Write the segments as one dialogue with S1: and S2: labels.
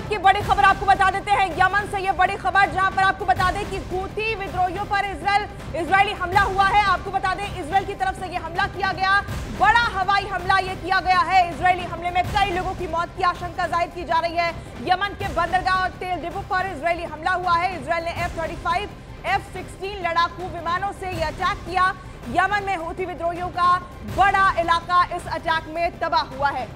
S1: की बड़ी खबर आपको बता देते हैं, यमन से ये बड़ी खबर, जहां पर आपको बता दें कि हूथी विद्रोहियों पर इजरायली हमला हुआ है। आपको बता दें इजरायल की तरफ से ये हमला किया गया, बड़ा हवाई हमला ये किया गया है। इजरायली हमले में कई लोगों की मौत की आशंका जाहिर की जा रही है। यमन के बंदरगाह और तेल डिपो पर इजरायली हमला हुआ है। इजरायल ने F-35, F-16 लड़ाकू विमानों से ये अटैक किया। यमन में हूथी विद्रोहियों का बड़ा इलाका इस अटैक में तबाह हुआ है।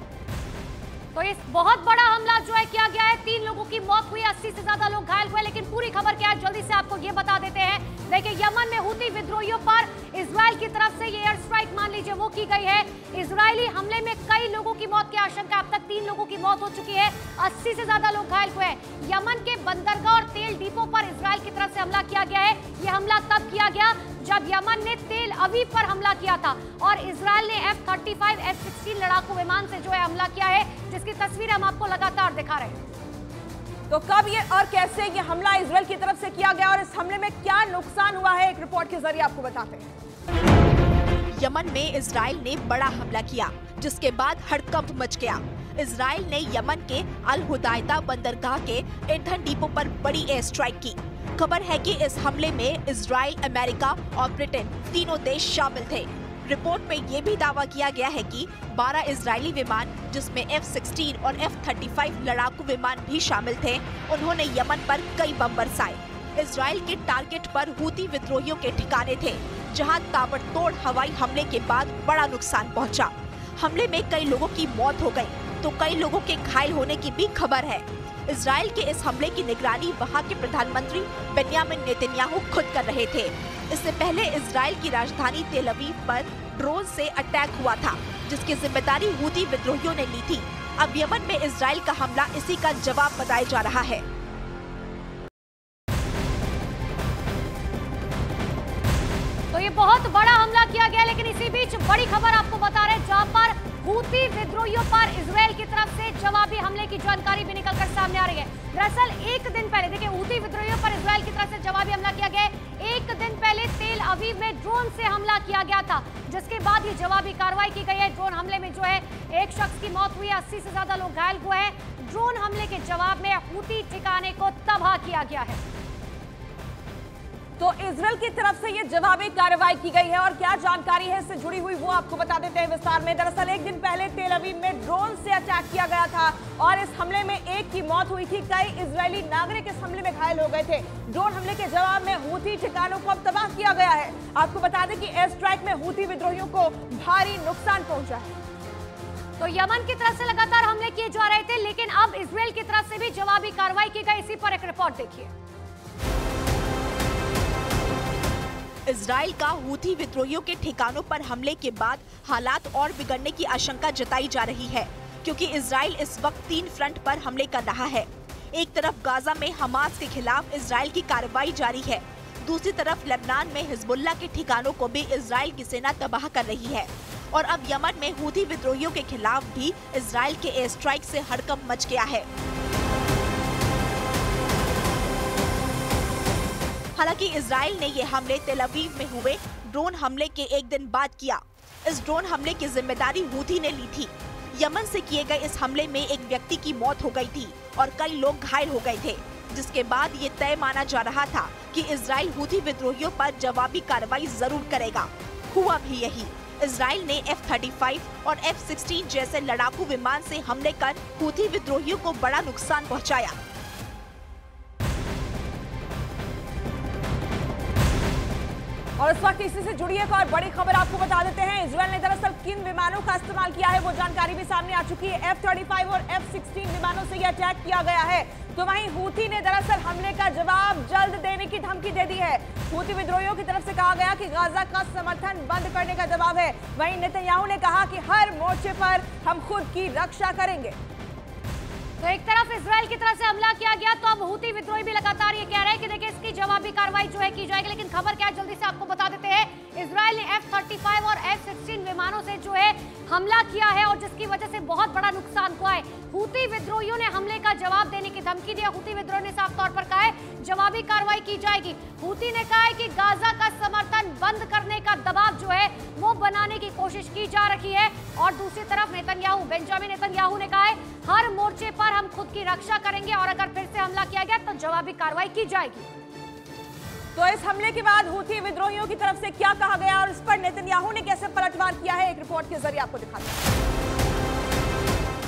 S2: तो इस बहुत बड़ा हमला जो है किया गया है, 3 लोगों की मौत हुई, 80 से ज्यादा लोग घायल हुए। लेकिन पूरी खबर क्या है जल्दी से आपको ये बता देते हैं। देखिए, यमन में हूथी विद्रोहियों पर इजरायल की तरफ से ये एयर स्ट्राइक मान लीजिए वो की गई है। इजरायली हमले में कई लोगों की मौत की आशंका, अब तक 3 लोगों की मौत हो चुकी है, 80 से ज्यादा लोग घायल हुए। यमन के बंदरगाह और तेल डिपो पर इजरायल की तरफ से हमला किया गया है। ये हमला तब किया गया जब यमन ने तेल अवीव पर हमला किया था और इजरायल ने F-35, F-16 लड़ाकू विमान से जो है हमला किया है, जिसकी तस्वीर हम आपको लगातार दिखा रहे हैं।
S1: तो कब ये और कैसे ये हमला इजरायल की तरफ से किया गया और इस हमले में क्या नुकसान हुआ है, एक रिपोर्ट के जरिए आपको बताते हैं।
S3: यमन में इजरायल ने बड़ा हमला किया, जिसके बाद हड़कंप मच गया। इजरायल ने यमन के अल हुदैदा बंदरगाह के ईंधन डिपो पर बड़ी एयर स्ट्राइक की। खबर है कि इस हमले में इजराइल, अमेरिका और ब्रिटेन तीनों देश शामिल थे। रिपोर्ट में ये भी दावा किया गया है कि 12 इजरायली विमान, जिसमें F-16 और F-35 लड़ाकू विमान भी शामिल थे, उन्होंने यमन पर कई बम बरसाए। इजराइल के टारगेट पर हूथी विद्रोहियों के ठिकाने थे, जहां ताबड़तोड़ हवाई हमले के बाद बड़ा नुकसान पहुंचा। हमले में कई लोगों की मौत हो गई, तो कई लोगों के घायल होने की भी खबर है। इजराइल के इस हमले की निगरानी वहां के प्रधानमंत्री बेन्यामिन नेतन्याहू खुद कर रहे थे। इससे पहले इजराइल की राजधानी तेल अवीव पर ड्रोन से अटैक हुआ था, जिसकी जिम्मेदारी हूथी विद्रोहियों ने ली थी। अब यमन में इजराइल का हमला इसी का जवाब बताया जा रहा है।
S2: तो ये बहुत बड़ा हमला किया गया, लेकिन इसी बीच बड़ी खबर आपको बता रहे हैं, जहां पर हूथी विद्रोहियों पर इजरायल की तरफ से जवाबी हमले की जानकारी भी निकलकर सामने आ रही है। दरअसल एक दिन पहले, देखिए, हूथी विद्रोहियों पर इजरायल की तरफ से जवाबी हमला किया गया है। एक दिन पहले तेल अवीव में ड्रोन से हमला किया गया था, जिसके बाद ये जवाबी कार्रवाई की गई है। ड्रोन हमले में जो है एक शख्स की मौत हुई है, 80 से ज्यादा लोग घायल हुए हैं। ड्रोन हमले के जवाब में हूथी ठिकाने को तबाह किया गया है।
S1: तो इजरायल की तरफ से ये जवाबी कार्रवाई की गई है और क्या जानकारी है इससे जुड़ी हुई वो आपको बता देते हैं विस्तार में। दरअसल एक दिन पहले तेल अवीव में ड्रोन से अटैक किया गया था और इस हमले में एक की मौत हुई थी, कई इजरायली नागरिक इस हमले में घायल हो गए थे। ड्रोन हमले के जवाब में हूथी ठिकानों को अब तबाह किया गया है। आपको बता दें कि एयर स्ट्राइक में हूथी विद्रोहियों को भारी नुकसान पहुंचा है।
S2: तो यमन की तरफ से लगातार हमले किए जा रहे थे, लेकिन अब इजरायल की तरफ से भी जवाबी कार्रवाई की गई। इसी पर एक रिपोर्ट देखिए।
S3: इजराइल का हूथी विद्रोहियों के ठिकानों पर हमले के बाद हालात और बिगड़ने की आशंका जताई जा रही है, क्योंकि इजराइल इस वक्त 3 फ्रंट पर हमले कर रहा है। एक तरफ गाजा में हमास के खिलाफ इजराइल की कार्रवाई जारी है, दूसरी तरफ लेबनान में हिजबुल्लाह के ठिकानों को भी इजराइल की सेना तबाह कर रही है। और अब यमन में हूथी विद्रोहियों के खिलाफ भी इजराइल के एयर स्ट्राइक से हड़कंप मच गया है। हालांकि इजराइल ने ये हमले तेल अवीव में हुए ड्रोन हमले के एक दिन बाद किया। इस ड्रोन हमले की जिम्मेदारी हूथी ने ली थी। यमन से किए गए इस हमले में एक व्यक्ति की मौत हो गई थी और कई लोग घायल हो गए थे, जिसके बाद ये तय माना जा रहा था कि इजराइल हूथी विद्रोहियों पर जवाबी कार्रवाई जरूर करेगा। हुआ भी यही। इजराइल ने F-35 और F-16 जैसे लड़ाकू विमान से हमले कर हूथी विद्रोहियों को बड़ा नुकसान पहुंचाया।
S1: और इस वक्त इसी से जुड़ी एक और बड़ी खबर आपको बता देते हैं। इजरायल ने दरअसल किन विमानों का इस्तेमाल किया है वो जानकारी भी सामने आ चुकी है। F-35 और F-16 विमानों से यह अटैक किया गया है। तो वहीं हूथी ने दरअसल हमले का जवाब जल्द देने की धमकी दे दी है। हूथी विद्रोहियों की तरफ से कहा गया कि गाजा का समर्थन बंद करने का जवाब है। वहीं नेतन्याहू ने कहा कि हर मोर्चे पर हम खुद की रक्षा करेंगे।
S2: तो एक तरफ इजरायल की तरफ से हमला किया गया, तो अब हूथी विद्रोही भी लगातार ये कह रहे हैं कि देखिए इसकी जवाबी कार्रवाई जो है की जाएगी। लेकिन खबर क्या है जल्दी से आपको बता देते हैं। इजरायल ने F-35 और F-16 विमानों से जो है हमला किया है और जिसकी वजह से बहुत बड़ा नुकसान हुआ है। हूथी विद्रोहियों ने हमले का जवाब देने की धमकी दी। हूती विद्रोह ने साफ तौर पर कहा है जवाबी कार्रवाई की जाएगी। हूती ने कहा है कि गाजा का समर्थन बंद करने का दबाव जो है वो बनाने की कोशिश की जा रही है। और दूसरी तरफ बेंजामिन नेतन्याहू ने कहा है हर मोर्चे पर हम खुद की रक्षा करेंगे और अगर फिर से हमला किया गया तो जवाबी कार्रवाई की जाएगी।
S1: तो इस हमले के बाद हूती विद्रोहियों की तरफ से क्या कहा गया और इस पर नेतन्याहू ने कैसे पलटवार किया है, एक रिपोर्ट के जरिए आपको दिखाते हैं।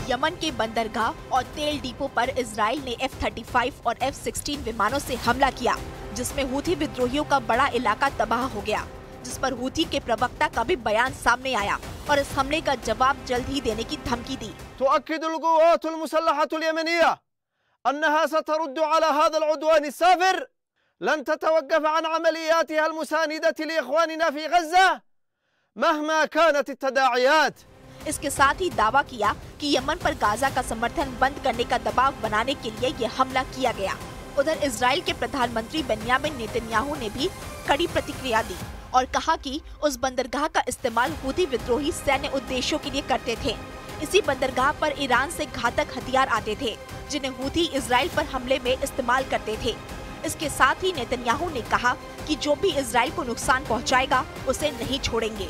S3: यमन के बंदरगाह और तेल डिपो पर इजराइल ने F-35 और F-16 विमानों से हमला किया, जिसमें हूती विद्रोहियों का बड़ा इलाका तबाह हो गया, जिस पर हूती के प्रवक्ता का भी बयान सामने आया और इस हमले का जवाब जल्द ही देने की धमकी दी।
S4: तुअक्किदुल क़ुव्वातुल मुसल्लहतुल यमनिया अन्नहा सतरुद्दु अला हाज़ल उद्वान अस्साफ़िर लन ततवक़्क़फ़ अन अमलियातिहा अल-मुसानिदति लिइख़वानिना फ़ी गज़्ज़ा महमा कानत अत-तदाइयात।
S3: इसके साथ ही दावा किया कि यमन पर गाजा का समर्थन बंद करने का दबाव बनाने के लिए ये हमला किया गया। उधर इजराइल के प्रधानमंत्री बेंयामिन नेतन्याहू ने भी कड़ी प्रतिक्रिया दी और कहा कि उस बंदरगाह का इस्तेमाल हूती विद्रोही सैन्य उद्देश्यों के लिए करते थे। इसी बंदरगाह पर ईरान से घातक हथियार आते थे, जिन्हें हूती इजराइल पर हमले में इस्तेमाल करते थे। इसके साथ ही नेतन्याहू ने कहा कि जो भी इजराइल को नुकसान पहुंचाएगा उसे नहीं छोड़ेंगे।